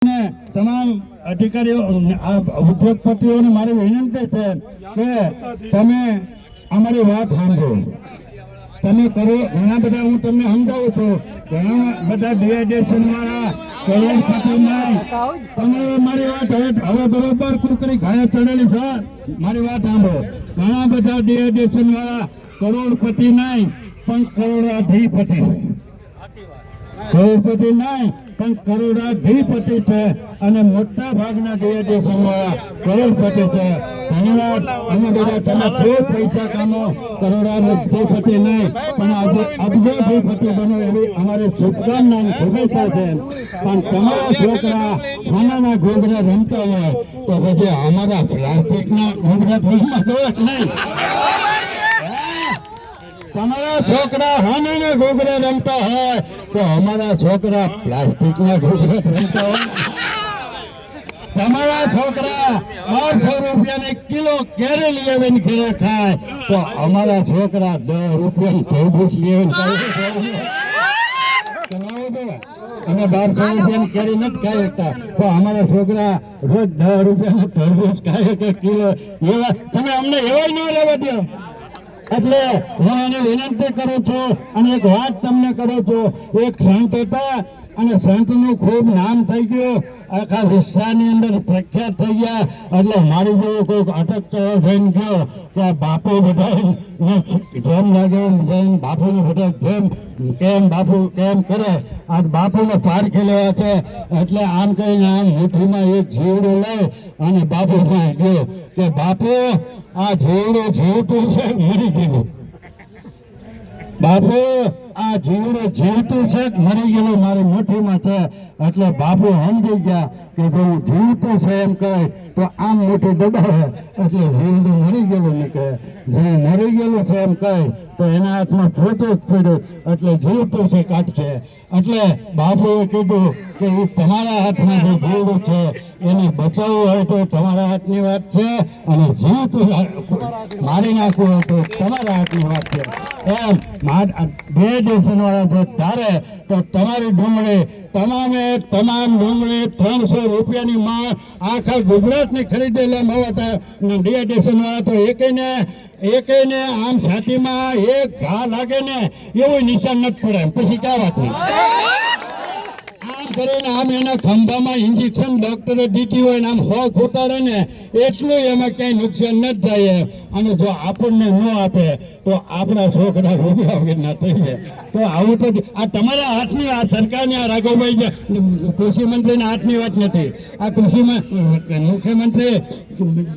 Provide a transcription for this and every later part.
તમામ અધિકારીઓ ઉદ્યોગપતિઓને મારી વિનંતી છે કે તમે અમારી વાત સાંભળો. તમે કરો ઘણા બધા, હું તમને સમજાવું છું, ઘણા બધા ડિહાઇડ્રેશન વાળા કરોડપતિ નહીં. તમે મારી વાત હવે બરોબર કુકરી ઘાયા ચડેલી છે. મારી વાત સાંભળો. ઘણા બધા ડિહાઇડ્રેશન વાળા કરોડપતિ નહીં પણ કરોડાધિપતિ છે. કરોડપતિ નહીં પણ કરોડાધિપતિ છે અને મોટા ભાગના ડિહાઇડ્રેશન વાળા કરોડપતિ છે. ધન્યવાદ. અમે બધા તમે ખૂબ પૈસા કામો, કરોડાધિપતિ નહીં પણ અબજોધિપતિ બનો એવી અમારી શુભકામના શુભેચ્છા છે. પણ તમારા છોકરા ખાનાના ઘોઘરા રમતા હોય તો પછી અમારા પ્લાસ્ટિકના ઘોઘરા રમવા જોઈએ નહીં. તમારા છોકરા હાનાના ઘોઘરા રમતા હોય તો અમારા છોકરા પ્લાસ્ટિકના ઘોઘરા રમતા હોય. તમારા છોકરા 1200 રૂપિયાની કિલો કેરી લઈ આવીને ઘરે ખાય તો અમારા છોકરા 10 રૂપિયાની તરબૂચ લઈ આવીને અમે 1200 રૂપિયાની કેરી નથી ખાઈ શકતા તો અમારા છોકરા રોજ 10 રૂપિયાનો તરબૂચ ખાય કે કિલો. એવા તમે અમને એવા ન રહેવા દો. એટલે હું એને વિનંતી કરું છું અને એક વાત તમને કરું છું. એક સંત હતા અને સંતનું ખૂબ નામ થઈ ગયું, આખા વિશ્વની અંદર પ્રખ્યાત થઈ ગયા. એટલે મારી જેવો કોઈક અટક ચડો થઈને ગયો કે બાપુ બધા જેમ લાગે જેમ બાપુને બધા જેમ કેમ બાપુ કેમ કરે. આ બાપુને પારખી લેવા છે એટલે આમ કરીને આમ મુઠ્ઠીમાં એક જીવડું લઈ અને બાપુ પાસે ગયો કે બાપુ આ જીવડું જીવતું છે મરી ગયું. બાપુ આ જીવડું જીવતું છે મરી ગયેલું મારી મુઠ્ઠીમાં છે. એટલે બાપુ સમજી ગયા કે જો જીવતું છે એમ કહે તો આમ મુઠ્ઠી દબાવે એટલે જીવડું મરી ગયેલું નીકળે. જે મરી ગયેલું છે એમ કહે તો એના હાથમાં ફોટો જ પડ્યો એટલે જીવતું છે કાઢશે. એટલે બાપુએ કીધું કે એ તમારા હાથમાં જે જીવડું છે એને બચાવવું હોય તો તમારા હાથની વાત છે અને જીવતું મારી નાખવું હોય તો તમારા હાથની વાત છે. એમ ડિહાઇડ્રેશન વાળા જો ધારે તો તમારી ડુંગળી તમામ ડુંગળી 300 રૂપિયાની માં આખા ગુજરાતની ખરીદેલા મળતા. ડિહાઇડ્રેશન વાળા તો એકેને આમ છાતીમાં એક ઘા લાગે ને એવું નિશાન નથી પડે. પછી ક્યાં વાત નહીં. આમ કરીને આમ એના ખંભામાં ઇન્જેક્શન ડોક્ટરે દીધી હોય ને આમ 100 ખૂટાડે ને એટલું એમાં ક્યાંય નુકસાન નથી થાય. અને જો આપણને ન આપે તો આપણા છોકરા રોગા વગરના થઈ જાય. તો આવું તો આ તમારા હાથની, આ સરકારની, આ રાઘવભાઈ કૃષિ મંત્રીના હાથની વાત નથી. આ મુખ્યમંત્રી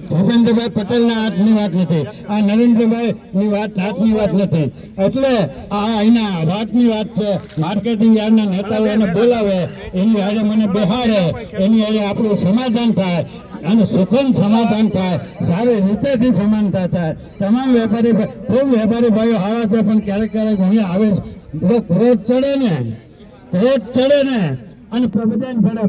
ભૂપેન્દ્રભાઈ પટેલના હાથની વાત નથી. આ નરેન્દ્રભાઈની હાથની વાત નથી. એટલે આ એના વાતની વાત છે. માર્કેટિંગ યાર્ડના નેતાઓ એને બોલાવે, એની હારે મને બેહાડે, એની હારે આપણું સમાધાન થાય અને સુખદ સમાધાન થાય, સારી રીતેથી સમાનતા થાય. તમામ વેપારી ખૂબ વેપારી ભાઈઓ આવા છે પણ ક્યારેક ઘણી આવે ક્રોધ ચડે ને અને પ્રબંધન ચડે.